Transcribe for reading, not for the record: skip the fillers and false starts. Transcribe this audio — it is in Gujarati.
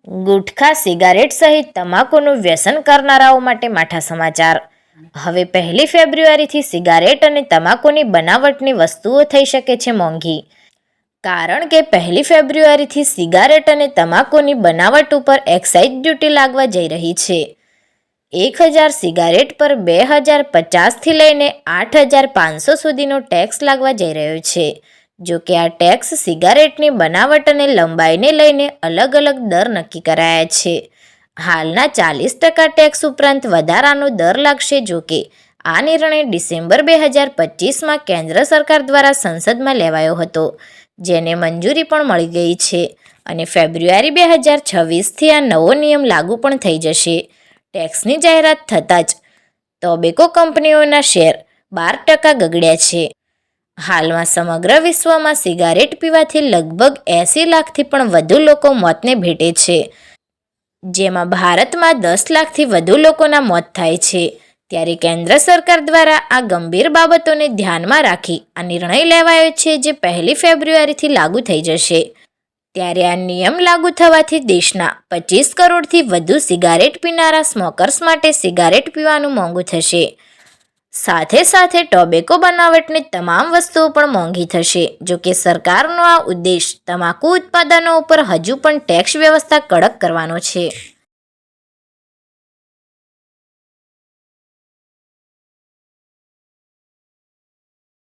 ગુટખા, સિગારેટ સહિત તમાકુનું વ્યસન કરનારાઓ માટે માઠા સમાચાર. હવે 1 ફેબ્રુઆરીથી સિગારેટ અને તમાકુની બનાવટની વસ્તુઓ થઈ શકે છે મોંઘી. કારણ કે 1 ફેબ્રુઆરીથી સિગારેટ અને તમાકુની બનાવટ ઉપર એક્સાઇઝ ડ્યુટી લાગવા જઈ રહી છે. 1000 સિગારેટ પર 2050થી લઈને 8500 સુધીનો ટેક્સ લાગવા જઈ રહ્યો છે. જો કે આ ટેક્સ સિગારેટની બનાવટ અને લંબાઈને લઈને અલગ અલગ દર નક્કી કરાયા છે. હાલના 40% ટેક્સ ઉપરાંત વધારાનો દર લાગશે. જો કે આ નિર્ણય ડિસેમ્બર 2025માં કેન્દ્ર સરકાર દ્વારા સંસદમાં લેવાયો હતો, જેને મંજૂરી પણ મળી ગઈ છે અને ફેબ્રુઆરી 2026થી આ નવો નિયમ લાગુ પણ થઈ જશે. ટેક્સની જાહેરાત થતાં જ ટોબેકો કંપનીઓના શેર 12% ગગડ્યા છે. હાલમાં સમગ્ર વિશ્વમાં સિગારેટ પીવાથી લગભગ 80 લાખથી પણ વધુ લોકો મોતને ભેટે છે, જેમાં ભારતમાં 10 લાખથી વધુ લોકોના મોત થાય છે. ત્યારે કેન્દ્ર સરકાર દ્વારા આ ગંભીર બાબતોને ધ્યાનમાં રાખી આ નિર્ણય લેવાયો છે, જે 1 ફેબ્રુઆરીથી લાગુ થઈ જશે. ત્યારે આ નિયમ લાગુ થવાથી દેશના 25 કરોડથી વધુ સિગારેટ પીનારા સ્મોકર્સ માટે સિગારેટ પીવાનું મોંઘું થશે. સાથે સાથે ટોબેકો બનાવટની તમામ વસ્તુઓ પણ મોંઘી થશે. જો કે સરકારનો આ ઉદ્દેશ તમાકુ ઉત્પાદનો ઉપર હજુ પણ ટેક્સ વ્યવસ્થા કડક કરવાનો છે.